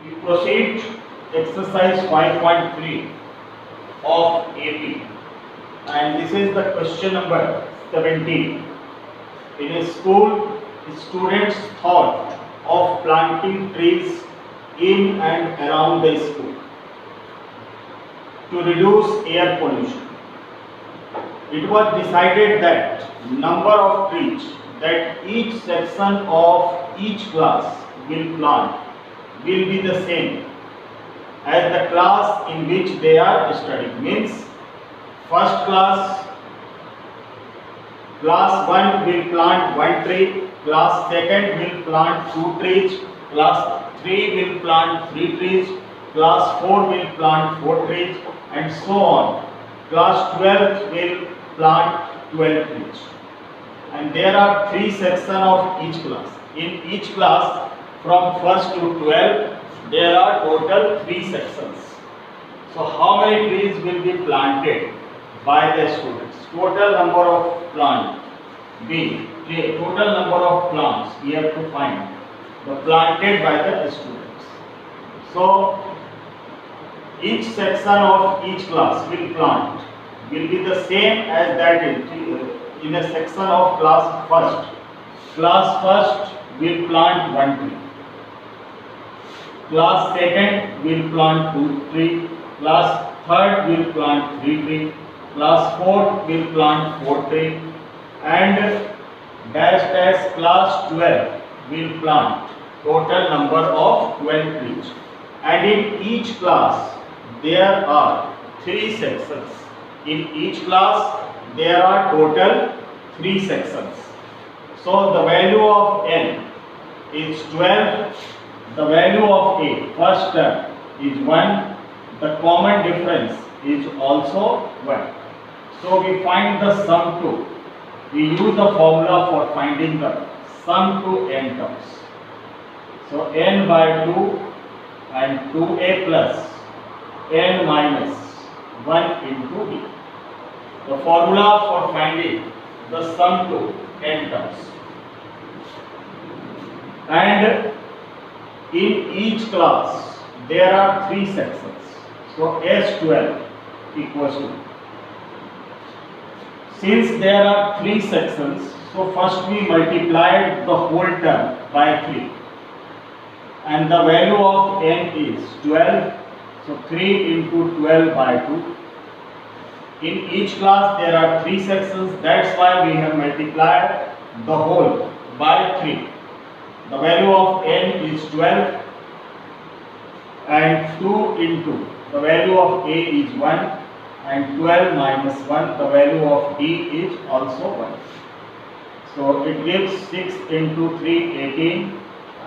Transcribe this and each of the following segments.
We proceed exercise 5.3 of AP, and this is the question number 17. In a school, students thought of planting trees in and around the school to reduce air pollution. It was decided that number of trees that each section of each class will plant will be the same as the class in which they are studying. Means first class 1 will plant 1 tree, class 2nd will plant 2 trees, class 3 will plant 3 trees, class 4 will plant 4 trees, and so on. Class 12 will plant 12 trees. And there are 3 sections of each class. In each class from 1st to 12 there are total 3 sections. So how many trees will be planted by the students? Total number of plants. B. Total number of plants we have to find. The planted by the students. So each section of each class will plant will be the same as that in a section of class first. Class first will plant 1 tree. Class 2nd will plant 2 trees. Class 3rd will plant 3 trees. Class 4th will plant 4 trees. And dash class 12 will plant total number of 12 trees. And in each class there are 3 sections. In each class there are total 3 sections. So the value of n is 12. The value of a first term is 1. The common difference is also 1. So we find the sum to. We use the formula for finding the sum to n terms. So n by 2 and 2a plus n minus 1 into b. The formula for finding the sum to n terms. And in each class there are 3 sections. So S12 equals to. Since there are 3 sections, so first we multiplied the whole term by 3. And the value of n is 12. So 3 into 12 by 2. In each class there are 3 sections. That's why we have multiplied the whole by 3. The value of n is 12 and 2 into the value of a is 1 and 12 minus 1 the value of d is also 1. So it gives 6 into 3 18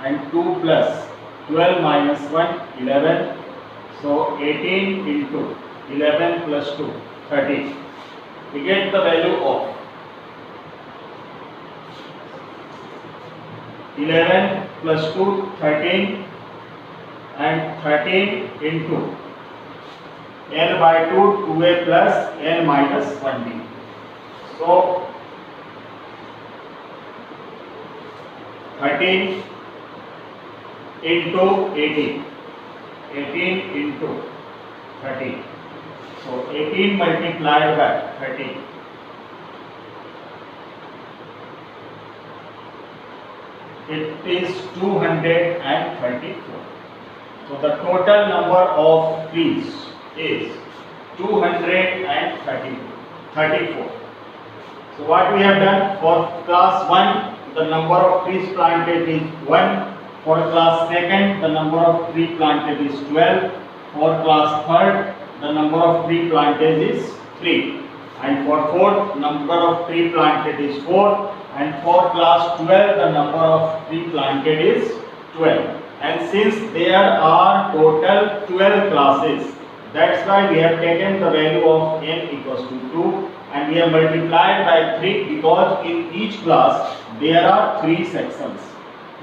and 2 plus 12 minus 1 11. So 18 into 11 plus 2 13. We get the value of 11 plus 2 13 and 13 into n by 2 2a plus n minus 1b. So 13 into 18 into 13. So 18 multiplied by 13. It is 234. So the total number of trees is 234. So what we have done for class 1, the number of trees planted is 1. For class 2nd, the number of trees planted is 12. For class 3rd, the number of trees planted is 3. And for 4th, number of trees planted is 4. And for class 12, the number of trees planted is 12. And since there are total 12 classes, that's why we have taken the value of n equals to 2 and we have multiplied by 3 because in each class there are 3 sections.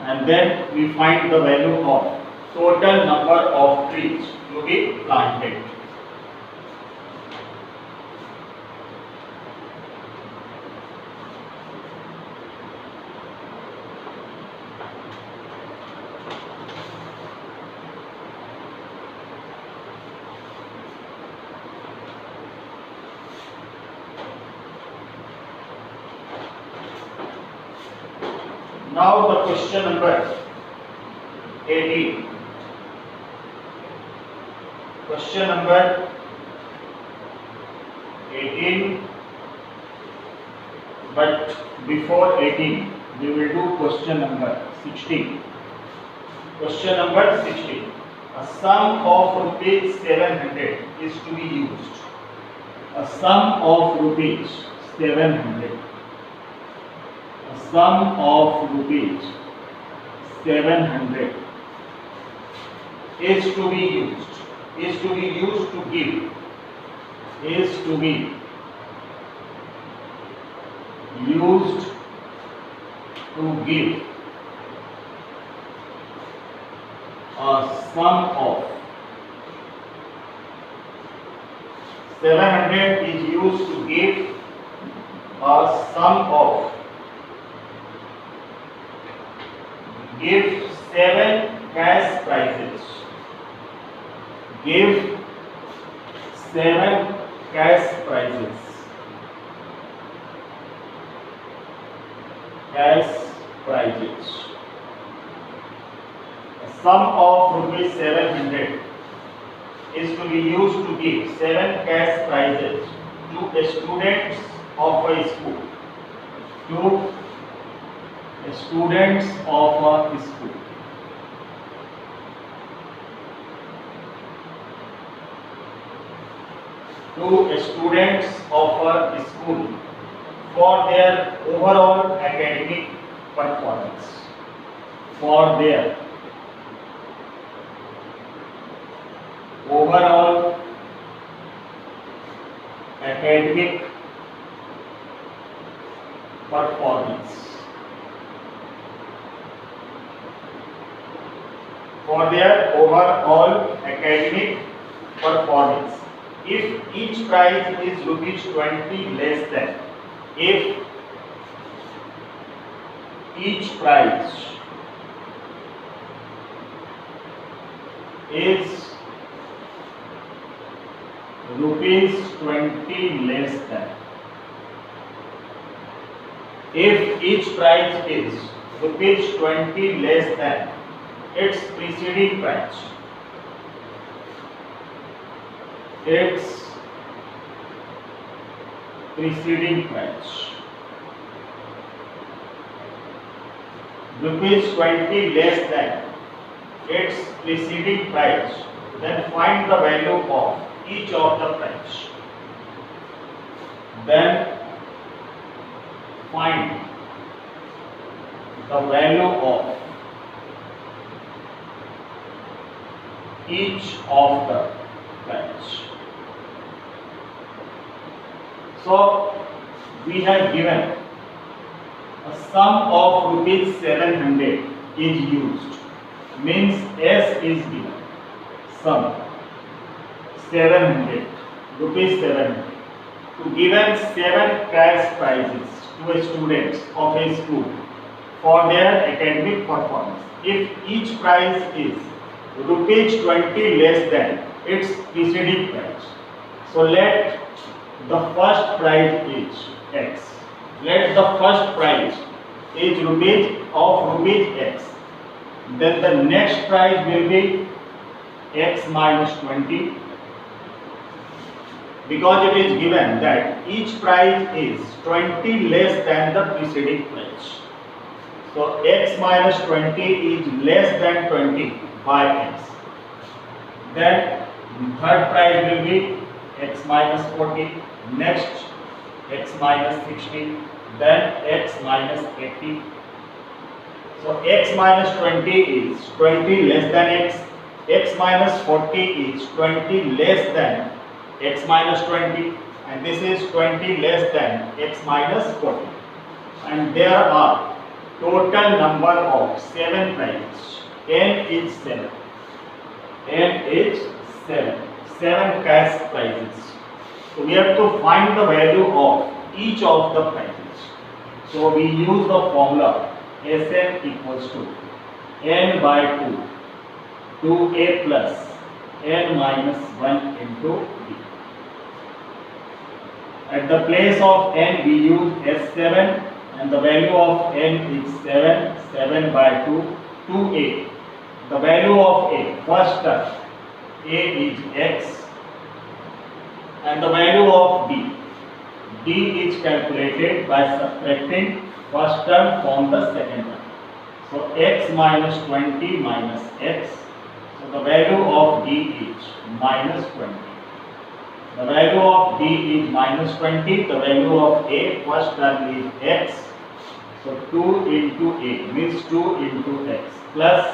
And then we find the value of total number of trees to be planted. Now the question number 18. Question number 18. But before 18, we will do question number 16. Question number 16. A sum of rupees 700 is to be used. A sum of rupees 700. A sum of rupees 700 is to be used. Is to be used to give. Is to be used to give a sum of 700 is used to give a sum of give 7 cash prizes. Give 7 cash prizes. Cash prizes. A sum of rupees 700 is to be used to give 7 cash prizes to the students of a school. To the students of a school. To students of a school for their overall academic performance. For their overall academic performance. For their overall academic performance. If each prize is rupees 20 less than, if each prize is rupees 20 less than, if each prize is rupees 20 less than its preceding prize, its preceding price, rupees 20 less than its preceding price, then find the value of each of the price. Then find the value of each of the price. So we have given a sum of rupees 700 is used, means S is given, sum 700 rupees 700 to given 7 cash prizes to a students of a school for their academic performance. If each prize is rupees 20 less than its preceding price, so let the first prize is X. Let the first prize is rupees X. Then the next prize will be X minus 20, because it is given that each prize is 20 less than the preceding price. So X minus 20 is less than 20 by X. Then third prize will be X minus 40, next X minus 60, then X minus 80. So X minus 20 is 20 less than X, X minus 40 is 20 less than X minus 20, and this is 20 less than X minus 40. And there are total number of 7 prizes. N is 7. N is 7. 7 cash prizes. So we have to find the value of each of the prizes. So we use the formula Sn equals to n by 2 2a plus n minus 1 into b. At the place of n we use S7 and the value of n is 7, 7 by 2, 2a. The value of a, first term, a is x, and the value of d is calculated by subtracting first term from the second term. So x minus 20 minus x, so the value of d is minus 20. The value of d is minus 20, the value of a, first term is x, so 2 into a means 2 into x plus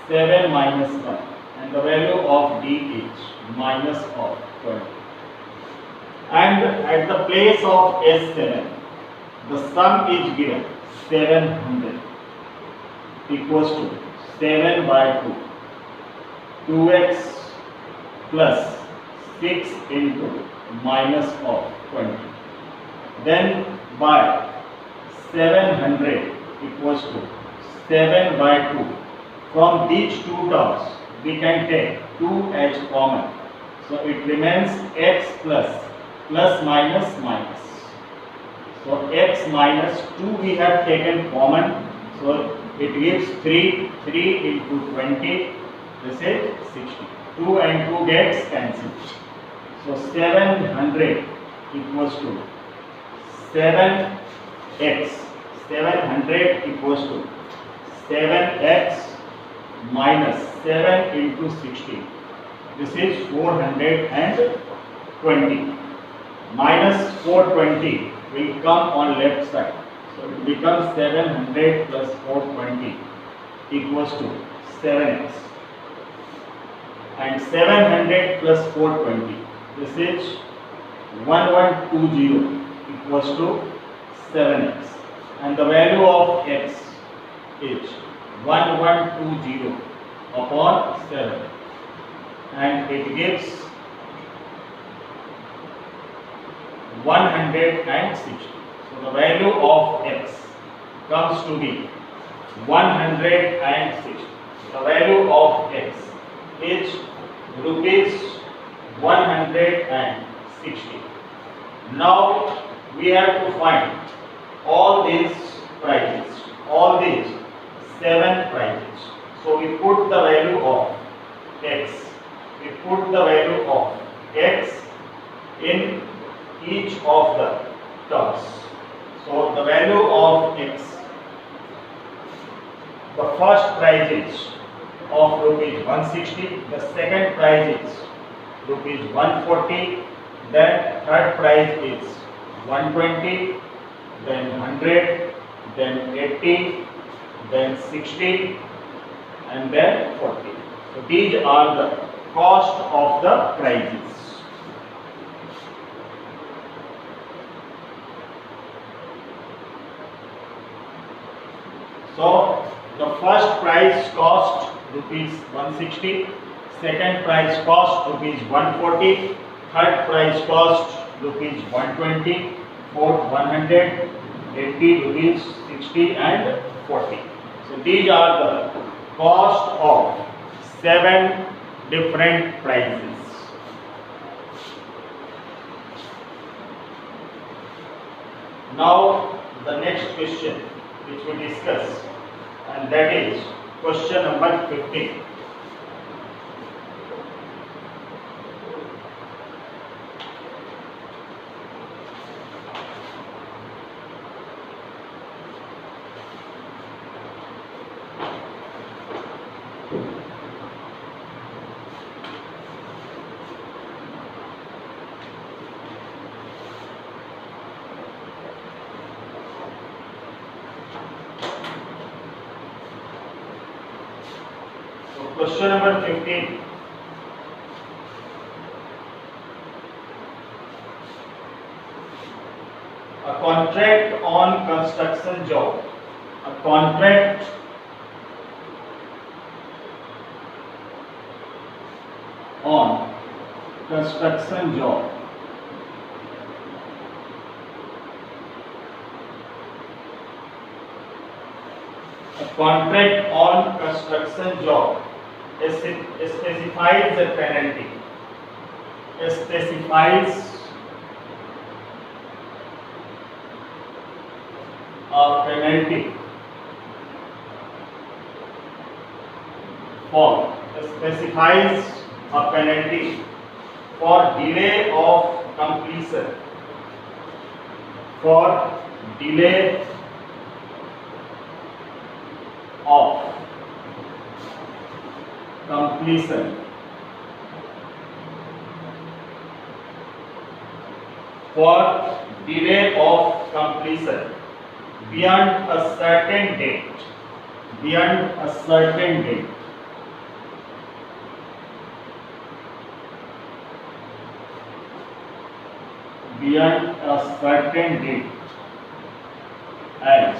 7 minus 1, and the value of d is minus of 20. And at the place of S7, the sum is given 700 equals to 7 by 2, 2x plus 6 into minus of 20. Then by 700 equals to 7 by 2. From these two terms, we can take 2 as common. So it remains x plus minus minus. So x minus 2 we have taken common. So it gives 3 into 20. This is 60. 2 and 2 gets cancelled. So 700 equals to 7x. 700 equals to 7x minus 7 into 60. This is 420. Minus 420 will come on left side. So it becomes 700 plus 420 equals to 7x. And 700 plus 420, this is 1120 equals to 7x. And the value of x is 1120 upon 7. And it gives 160. So the value of x comes to be 160. The value of x is rupees 160. Now we have to find all these prices, all these 7 prices. So we put the value of x. We put the value of x in each of the terms. So the value of x, the first price is of rupees 160, the second price is rupees 140, then third price is 120, then 100, then 80, then 60, and then 40. So these are the cost of the prices. So the first price cost rupees 160, second price cost rupees 140, third price cost rupees 120, fourth 100, 80 rupees, 60 and 40. So these are the cost of 7 different prices. Now the next question which we discuss, and that is question number 15. Question number 15. A contract on construction job. A contract on construction job. A contract on construction job specifies the penalty. Specifies a penalty for specifies a penalty for delay of completion, for delay of completion, for delay of completion beyond a certain date, beyond a certain date, beyond a certain date, as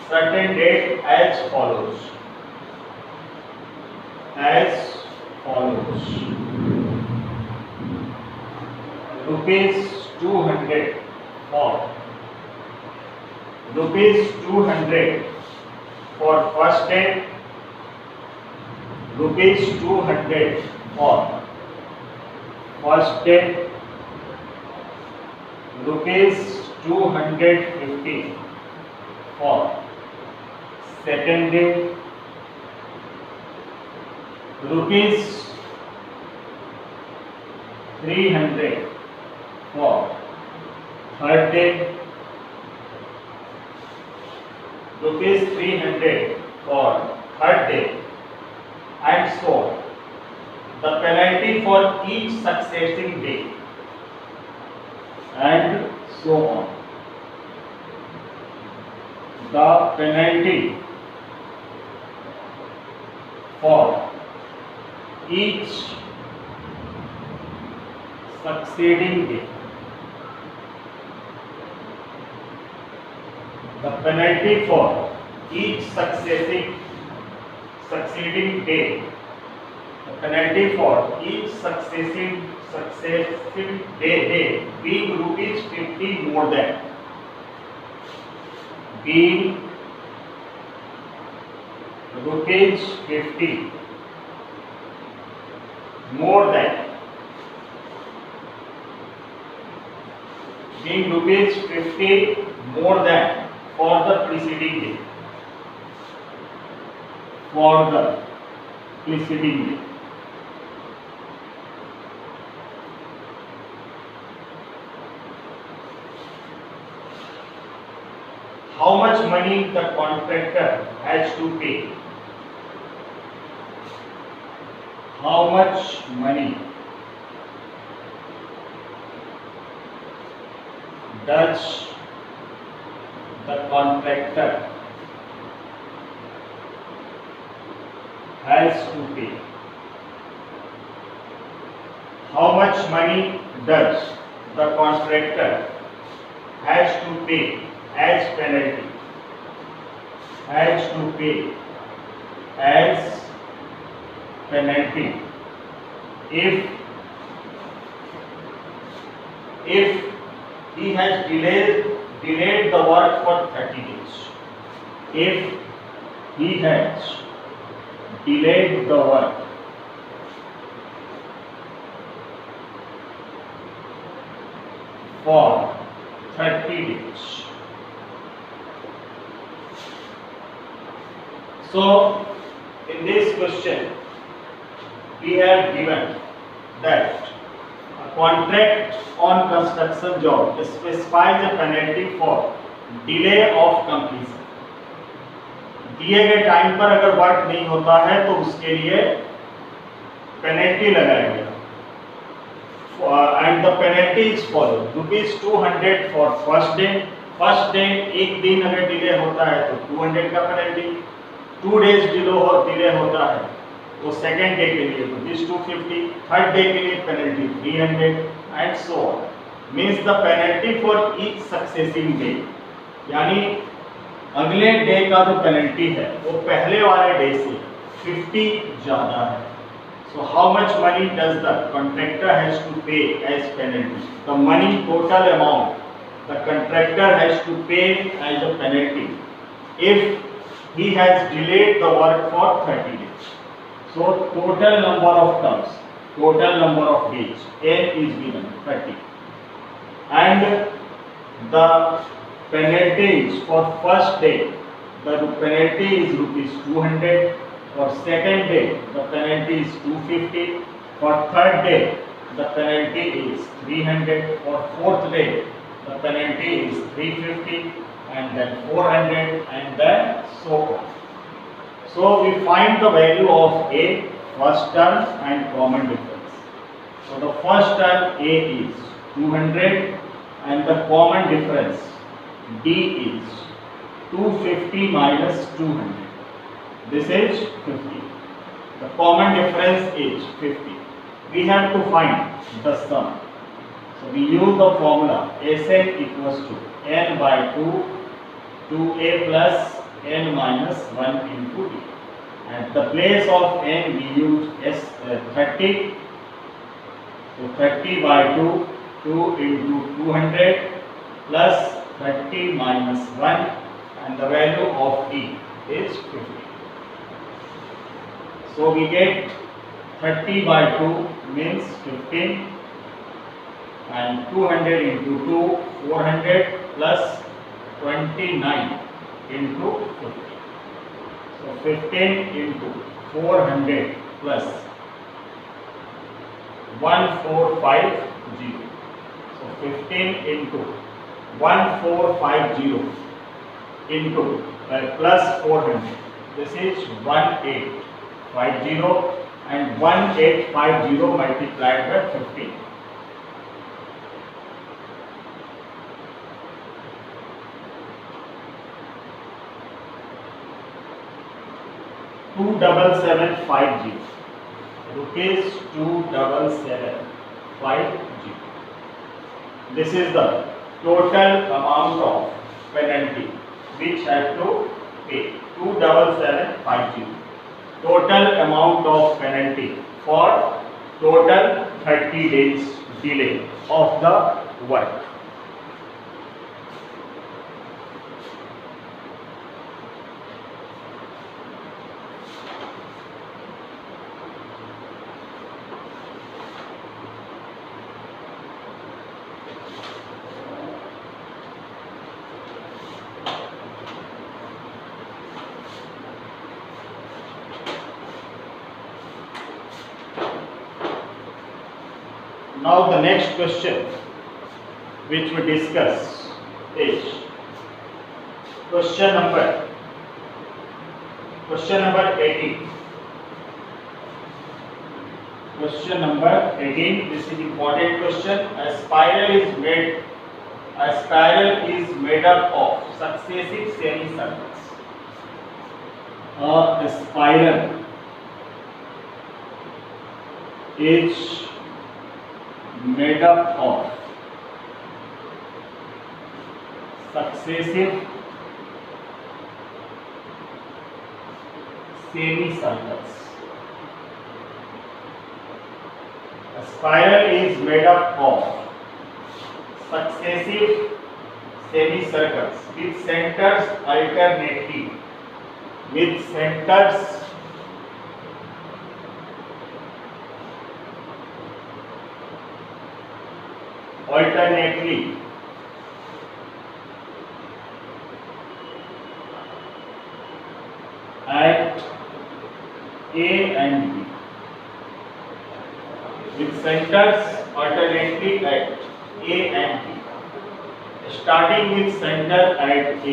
certain date as follows, as follows: rupees 200 for rupees 200 for first day, rupees 200 for first day, rupees 250 for second day, rupees 300 for third day, rupees 300 for third day, and so on. The penalty for each succeeding day, and so on. The penalty for each succeeding day, the penalty for each succeeding day, the penalty for each succeeding day being rupees 50 more than, being rupees 50 more than, being rupees 50 more than for the preceding day, for the preceding day. How much money the contractor has to pay? How much money does the contractor has to pay? How much money does the contractor has to pay as penalty? Has to pay as penalty if he has delayed the work for 30 days. If he has delayed the work for 30 days. So, in this question, we have given that a contract on construction job specifies a penalty for delay of completion. दिए गए time पर अगर work नहीं होता है तो उसके लिए पेनल्टी लगाया गया, and the penalty is follow: rupees 200 for first day, first day एक दिन अगर डिले होता है तो 200 का पेनल्टी, 2 डेज डिले होता है तो सेकेंड डे के लिए रुपीज 250, थर्ड डे के लिए penalty 300 and so on. Means the penalty for each successive day, यानी अगले डे का जो पेनल्टी है वो पहले वाले डे से 50 ज़्यादा है. So how much money does the contractor has to pay as penalty? The money total amount the contractor has to pay as a penalty if he has delayed the work for 30 days. So total number of terms, total number of days, N is given 30, and the penalties for first day, the penalty is rupees 200. For second day, the penalty is 250. For third day, the penalty is 300. For fourth day, the penalty is 350, and then 400, and then so on. So we find the value of A, first term, and common difference. So the first term A is 200, and the common difference D is 250 minus 200. This is 50. The common difference is 50. We have to find the sum. So we use the formula Sn equals to n by 2 2a plus n minus 1 into d. At the place of n we use 30. So 30 by 2, 2 into 200 plus 30 minus 1, and the value of d is 50. So we get 30 by 2 means 15, and 200 into 2, 400 plus 29 into 50. So 15 into 400 plus 1450. So 15 into 1450 into plus 400. This is 1850, and 1850 multiplied by 15. ₹27750. Rupees 27750. This is the total amount of penalty which have to pay. 27750. Total amount of penalty for total 30 days delay of the work. Now the next question which we discuss is question number 18. Question number 18. This is important question. A spiral is made up of successive semicircles. A spiral is made up of successive semicircles. A spiral is made up of successive semicircles with centers alternately. At A and B, with centers alternately at A and B, starting with center at A.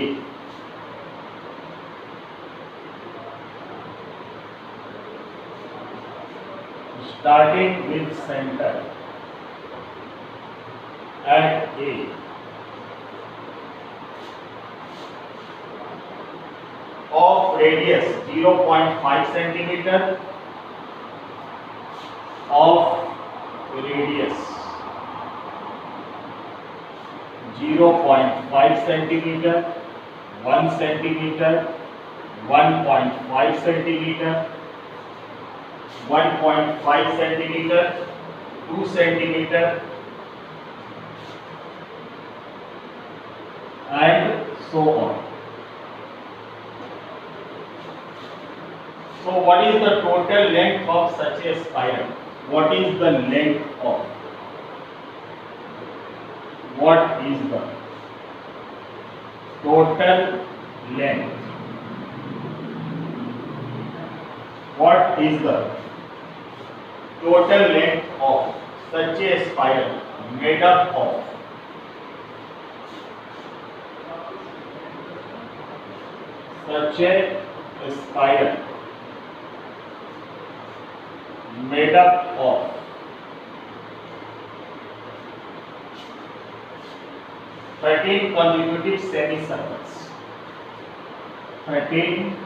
Starting with center at A. Of radius 0.5 centimeter, of radius 0.5 centimeter, 1 centimeter, 1.5 centimeter, 1.5 centimeter, 2 centimeter, and so on. So what is the total length of such a spiral? What is the length of? What is the total length. What is the total length of such a spiral made up of such a spiral made up of 13 consecutive semicircles. 13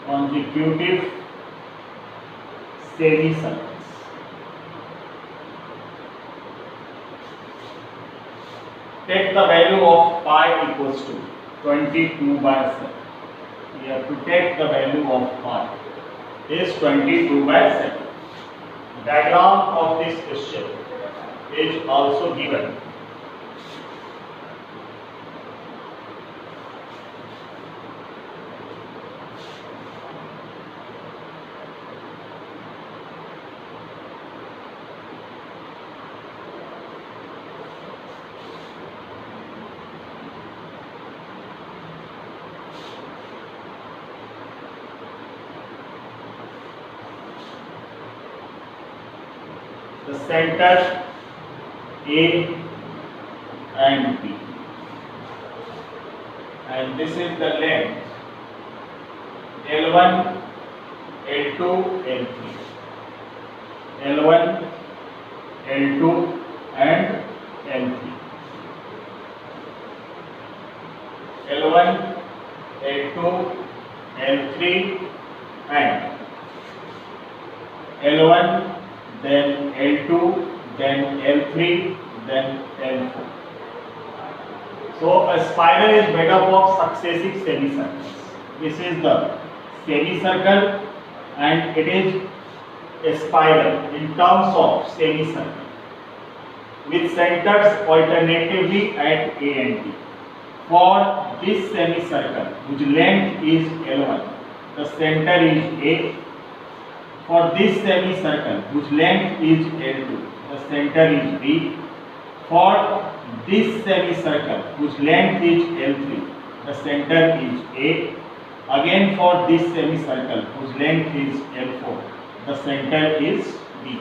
consecutive semicircles. Take the value of pi equals to 22/7. We have to take the value of pi is 22/7. Diagram of this question is also given. The center A and B, and this is the length L1, L2, L3, L1, L2 and L3, L1, L2, L3 and L1, then L2, then L3, then L4. So a spiral is made up of successive semicircles. This is the semicircle and it is a spiral in terms of semicircle with centers alternatively at A and B. For this semicircle whose length is L1, the center is A. For this semicircle whose length is L2, the center is B. For this semicircle whose length is L3, the center is A. Again for this semicircle whose length is L4, the center is B.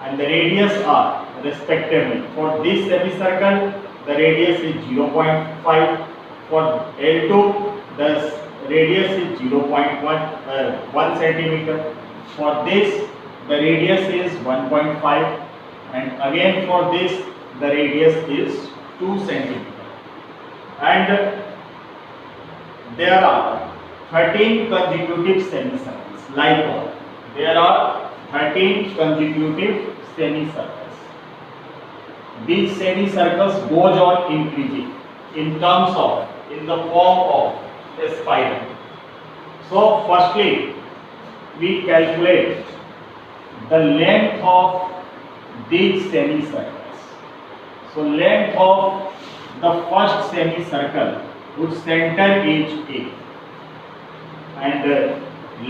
And the radius are respectively. For this semicircle, the radius is 0.5. For L2, the radius is 1 centimeter. For this, the radius is 1.5, and again for this, the radius is 2 centimeter. And there are 13 consecutive semicircles. Likewise, there are 13 consecutive semicircles. These semicircles goes on increasing in the form of a spiral. So, firstly, we calculate the length of these semicircles. So length of the first semicircle whose center is A, and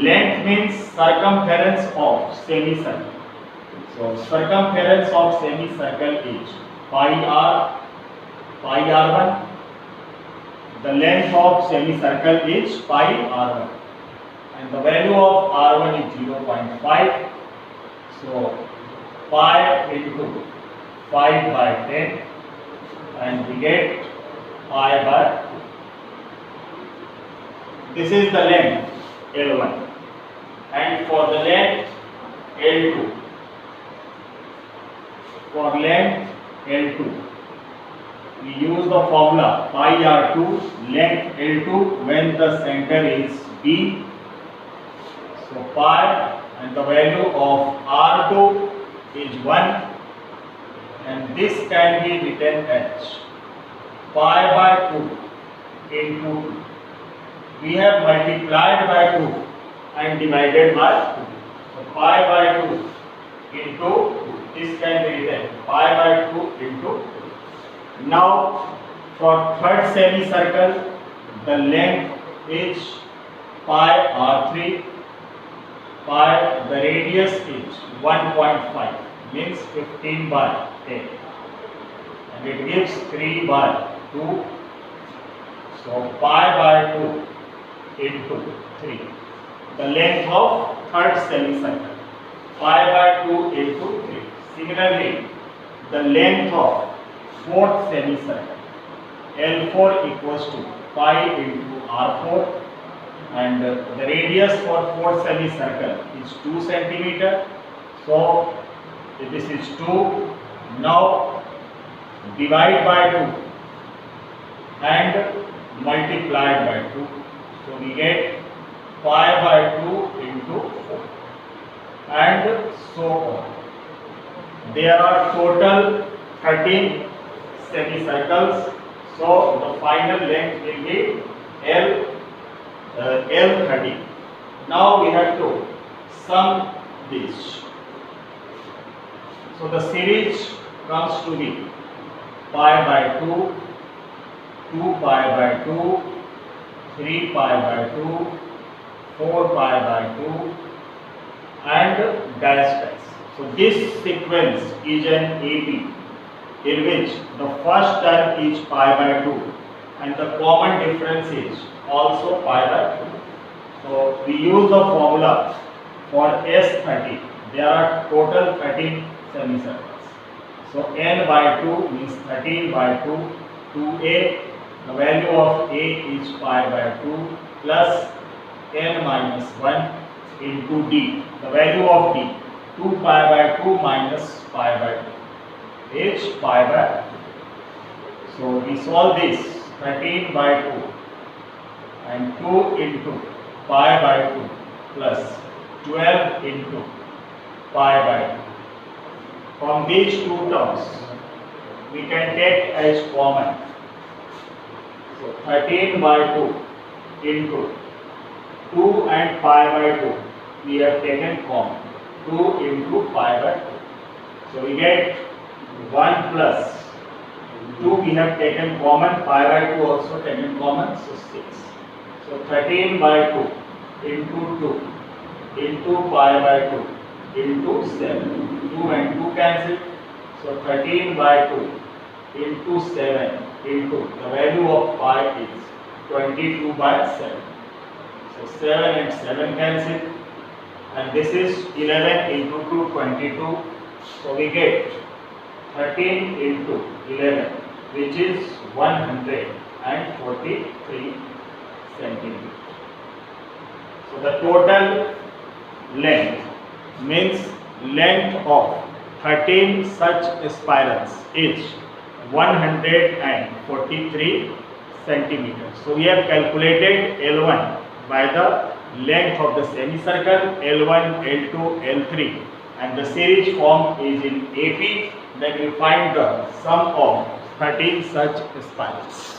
length means circumference of semicircle. So circumference of semicircle is pi r1. The length of semicircle is pi r1. And the value of R1 is 0.5. So pi into 5/10, and we get pi by 2. This is the length L1, and for the length L2. For length L2, we use the formula pi r2, length L2 when the center is B. So pi, and the value of R2 is 1, and this can be written as pi by 2 into 2. We have multiplied by 2 and divided by 2. So pi by 2 into 2. This can be written pi by 2 into 2. Now for third semicircle, the length is pi r3. Pi, the radius is 1.5, means 15/10, and it gives 3/10. 2. So pi by 2 into 3. The length of third semicircle. Pi by 2 into 3. Similarly, the length of fourth semicircle. L4 equals to pi into R4, and the radius for fourth semicircle is 2 centimeter. So this is 2. Now divide by 2 and multiplied by 2. So we get pi by 2 into 4, and so on. There are total 13 semicircles. So the final length will be L13. Now we have to sum this. So the series comes to be pi by 2, 2 pi by 2, 3 pi by 2, 4 pi by 2, and dash dash. So this sequence is an AP, in which the first term is pi by 2 and the common difference is also pi by 2. So we use the formula for S13. There are total 13 semicircles. So n by 2 means 13 by 2, 2a. The value of a is pi by 2 plus n minus 1 into d. The value of d, 2 pi by 2 minus pi by 2 is pi by 2. So we solve this. 13 by 2 and 2 into pi by 2 plus 12 into pi by 2. From these two terms, we can take as common. So 13 by 2 into 2 and pi by 2, we have taken common. 2 into pi by 2. So we get 1 plus 2 we have taken common, pi by 2 also taken common, so 6. So 13 by 2 into 2 into pi by 2 into 7. 2 and 2 cancel. So 13 by 2 into 7 into the value of pi is 22 by 7. So 7 and 7 cancel. And this is 11 into 2, 22. So we get 13 into 11, which is 143 centimeters. So the total length means length of 13 such spirals is 143 centimeters. So we have calculated L1 by the length of the semicircle, L1, L2, L3, and the series form is in AP. Then we find the sum of 13 such spirals.